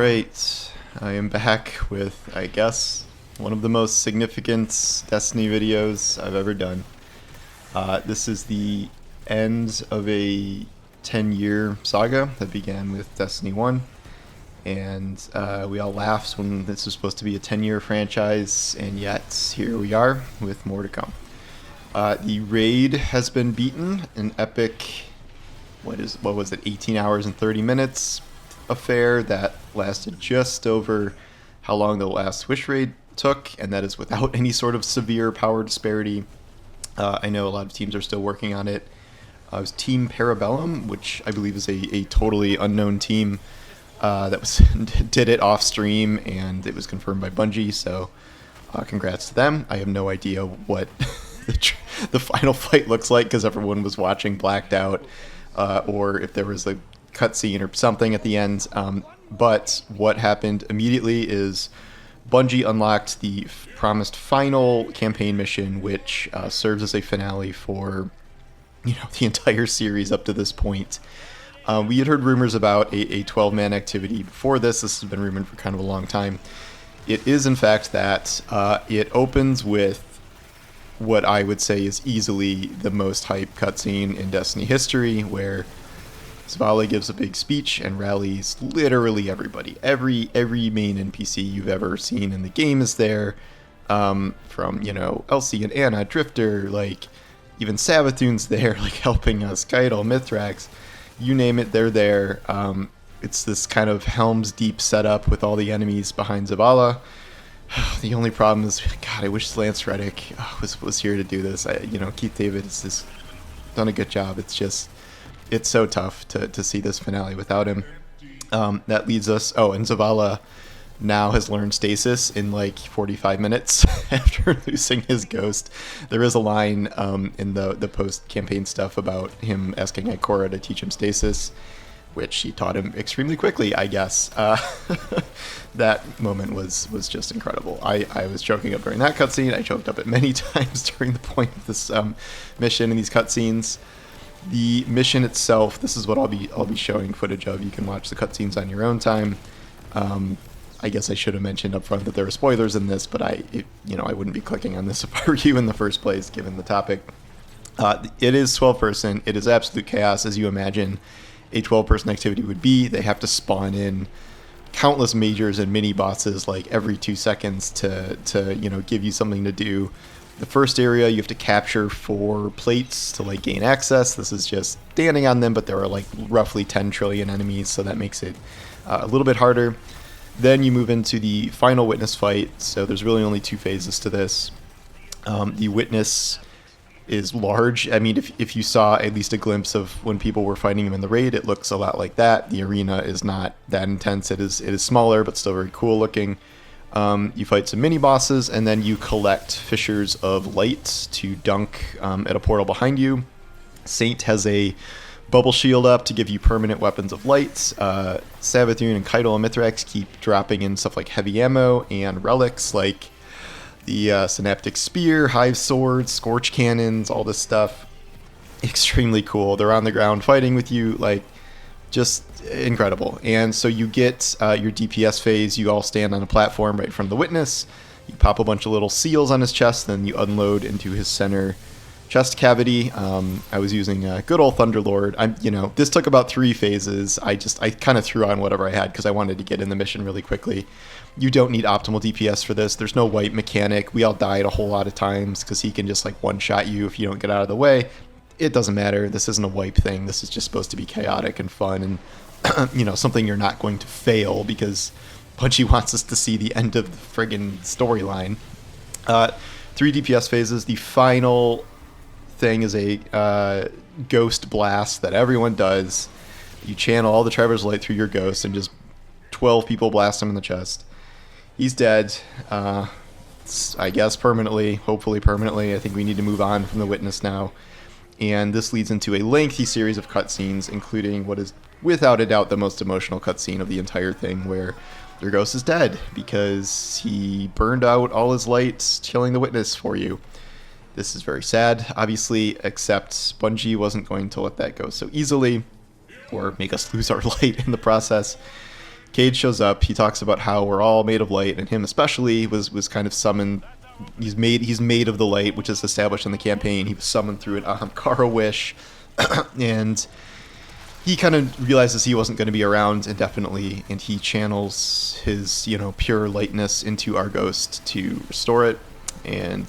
Alright, I am back with, I guess, one of the most significant Destiny videos I've ever done. This is the end of a 10-year saga that began with Destiny 1, and we all laughed when this was supposed to be a 10-year franchise, and yet here we are with more to come. The raid has been beaten, an epic, what was it, 18 hours and 30 minutes affair that lasted just over how long the last Wish raid took, and that is without any sort of severe power disparity. I know a lot of teams are still working on it. It was Team Parabellum, which I believe is a totally unknown team that did it off stream, and it was confirmed by Bungie, so congrats to them. I have no idea what the final fight looks like because everyone was watching blacked out, or if there was a cutscene or something at the end. But what happened immediately is Bungie unlocked the promised final campaign mission, which serves as a finale for the entire series up to this point. We had heard rumors about a 12-man activity before this. This has been rumored for kind of a long time. It is, in fact, that it opens with what I would say is easily the most hype cutscene in Destiny history, where Zavala gives a big speech and rallies literally everybody. Every main NPC you've ever seen in the game is there. From, Elsie and Anna, Drifter, even Savathun's there, helping us, Cayde, Mithrax, you name it, they're there. It's this kind of Helm's Deep setup with all the enemies behind Zavala. The only problem is, God, I wish Lance Reddick was here to do this. Keith David has just done a good job. It's so tough to see this finale without him. That leads us... and Zavala now has learned stasis in 45 minutes after losing his ghost. There is a line in the post-campaign stuff about him asking Ikora to teach him stasis, which he taught him extremely quickly, I guess. That moment was just incredible. I was choking up during that cutscene. I choked up at many times during the point of this mission and these cutscenes. The mission itself, this is what I'll be showing footage of. You can watch the cutscenes on your own time. I guess I should have mentioned up front that there are spoilers in this, but I wouldn't be clicking on this if I were you in the first place, given the topic. It is 12-person. It is absolute chaos, as you imagine a 12-person activity would be. They have to spawn in countless majors and mini bosses every 2 seconds to give you something to do. The first area you have to capture 4 plates to gain access. This is just standing on them, but there are roughly 10 trillion enemies, so that makes it a little bit harder. Then you move into the final witness fight. So there's really only 2 phases to this. The witness is large. I mean, if you saw at least a glimpse of when people were fighting him in the raid, it looks a lot like that. The arena is not that intense. It is smaller, but still very cool looking. You fight some mini bosses, and then you collect fissures of light to dunk at a portal behind you. Saint has a bubble shield up to give you permanent weapons of light. Savathun and Cayde and Mithrax keep dropping in stuff like heavy ammo and relics like the Synaptic Spear, Hive Swords, Scorch Cannons, all this stuff. Extremely cool. They're on the ground fighting with you, just incredible. And so you get your DPS phase. You all stand on a platform right in front of the witness. You pop a bunch of little seals on his chest, then you unload into his center chest cavity. I was using good old Thunderlord. This took about 3 phases. I kind of threw on whatever I had because I wanted to get in the mission really quickly. You don't need optimal DPS for this. There's no wipe mechanic. We all died a whole lot of times because he can just one-shot you if you don't get out of the way. It doesn't matter. This isn't a wipe thing. This is just supposed to be chaotic and fun and something you're not going to fail because Bungie wants us to see the end of the friggin' storyline. 3 DPS phases. The final thing is a ghost blast that everyone does. You channel all the Traveler's Light through your ghost and just 12 people blast him in the chest. He's dead. I guess permanently, hopefully permanently. I think we need to move on from the witness now. And this leads into a lengthy series of cutscenes, including what is without a doubt the most emotional cutscene of the entire thing, where your ghost is dead because he burned out all his lights killing the witness for you. This is very sad, obviously, except Bungie wasn't going to let that go so easily or make us lose our light in the process. Cayde shows up. He talks about how we're all made of light, and him especially was kind of summoned. He's made of the light, which is established in the campaign. He was summoned through an Ahamkara wish, and he kind of realizes he wasn't going to be around indefinitely, and he channels his, pure lightness into our ghost to restore it. And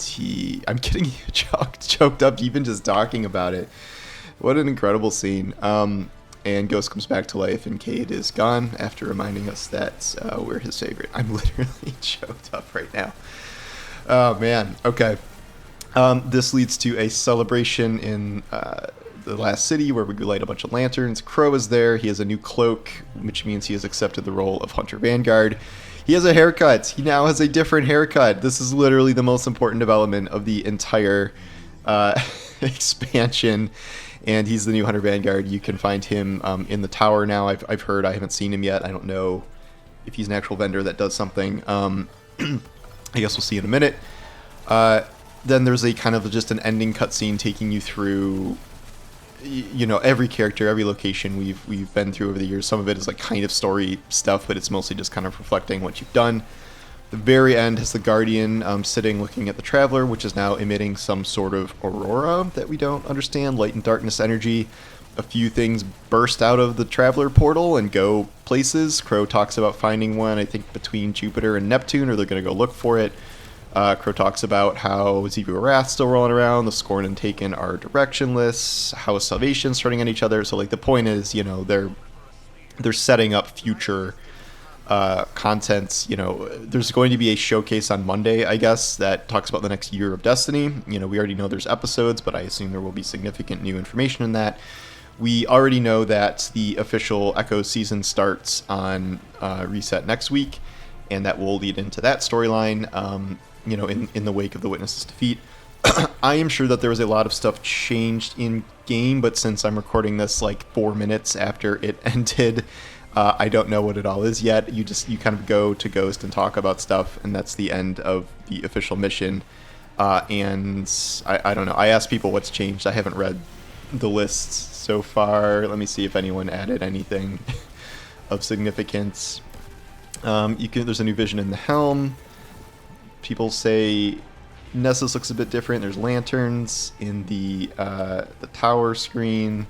I'm getting choked up even just talking about it. What an incredible scene. And Ghost comes back to life, and Cayde is gone after reminding us that we're his favorite. I'm literally choked up right now. Oh, man. Okay. This leads to a celebration in the last city where we light a bunch of lanterns. Crow is there. He has a new cloak, which means he has accepted the role of Hunter Vanguard. He has a haircut. He now has a different haircut. This is literally the most important development of the entire expansion. And he's the new Hunter Vanguard. You can find him in the tower now. I've heard. I haven't seen him yet. I don't know if he's an actual vendor that does something. I guess we'll see in a minute. Then there's a kind of just an ending cutscene taking you through, every character, every location we've been through over the years. Some of it is like kind of story stuff, but it's mostly just kind of reflecting what you've done. The very end has the Guardian sitting looking at the Traveler, which is now emitting some sort of aurora that we don't understand, light and darkness energy. A few things burst out of the Traveler portal and go places. Crow talks about finding one, I think, between Jupiter and Neptune, or they're going to go look for it. Crow talks about how Zebu Wrath's still rolling around, the Scorn and Taken are directionless, how is Salvation starting on each other. So, the point is, they're setting up future contents. There's going to be a showcase on Monday, I guess, that talks about the next year of Destiny. We already know there's episodes, but I assume there will be significant new information in that. We already know that the official Echo season starts on Reset next week, and that will lead into that storyline, in the wake of the Witness's defeat. I am sure that there was a lot of stuff changed in game, but since I'm recording this 4 minutes after it ended, I don't know what it all is yet. You kind of go to Ghost and talk about stuff, and that's the end of the official mission. And I don't know. I asked people what's changed. I haven't read the lists so far. Let me see if anyone added anything of significance. There's a new vision in the helm. People say Nessus looks a bit different. There's lanterns in the tower screen.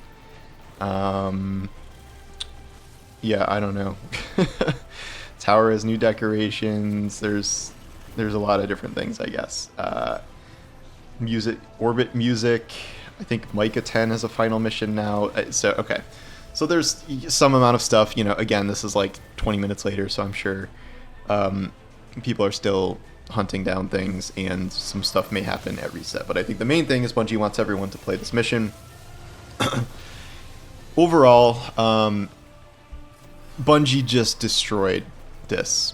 Yeah, I don't know. Tower has new decorations. There's a lot of different things, I guess. Music, orbit music. I think Micah 10 has a final mission now. Okay. So there's some amount of stuff. Again, this is 20 minutes later, so I'm sure people are still hunting down things, and some stuff may happen at Reset. But I think the main thing is Bungie wants everyone to play this mission. Overall, Bungie just destroyed this,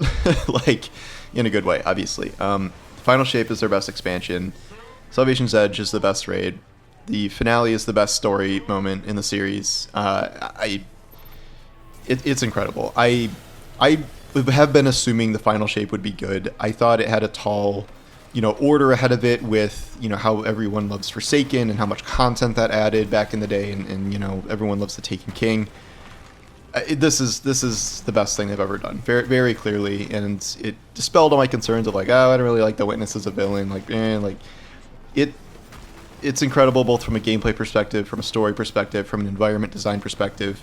in a good way, obviously. Final Shape is their best expansion. Salvation's Edge is the best raid. The finale is the best story moment in the series. It's incredible. I have been assuming the Final Shape would be good. I thought it had a tall, order ahead of it with, how everyone loves Forsaken and how much content that added back in the day, and everyone loves the Taken King. This is the best thing they've ever done, very, very clearly, and it dispelled all my concerns of I don't really like the Witness as a villain. It's incredible both from a gameplay perspective, from a story perspective, from an environment design perspective.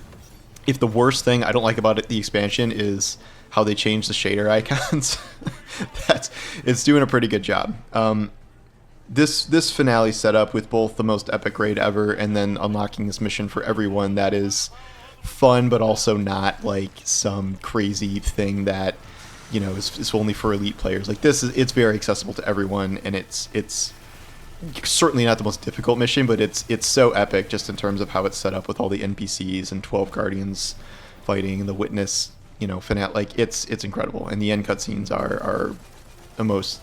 If the worst thing I don't like about the expansion is how they changed the shader icons, it's doing a pretty good job. This finale set up with both the most epic raid ever, and then unlocking this mission for everyone that is fun, but also not some crazy thing that is only for elite players. It's very accessible to everyone, and it's certainly not the most difficult mission, but it's so epic just in terms of how it's set up with all the NPCs and 12 Guardians fighting and the Witness, finale. It's incredible, and the end cutscenes are the most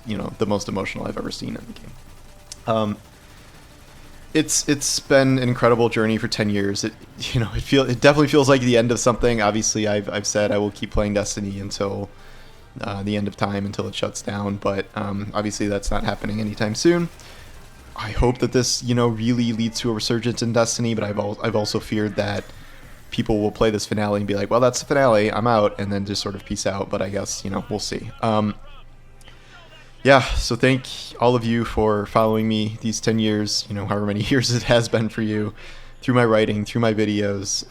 emotional I've ever seen in the game. It's been an incredible journey for 10 years. It definitely feels like the end of something. Obviously, I've said I will keep playing Destiny until the end of time, until it shuts down, but obviously that's not happening anytime soon. I hope that this really leads to a resurgence in Destiny, but I've also feared that people will play this finale and be like, well, that's the finale, I'm out, and then just sort of peace out. But I guess, you know, we'll see. Yeah, so thank all of you for following me these 10 years, you know, however many years it has been for you, through my writing, through my videos.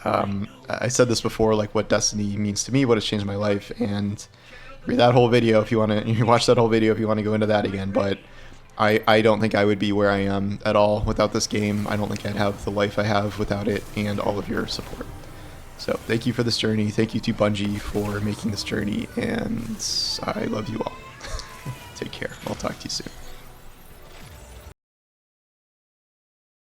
I said this before, like what Destiny means to me, what has changed my life, and read that whole video if you want to, watch that whole video if you want to go into that again. But I don't think I would be where I am at all without this game. I don't think I'd have the life I have without it, and all of your support. So thank you for this journey. Thank you to Bungie for making this journey, and I love you all. Take care. I'll talk to you soon.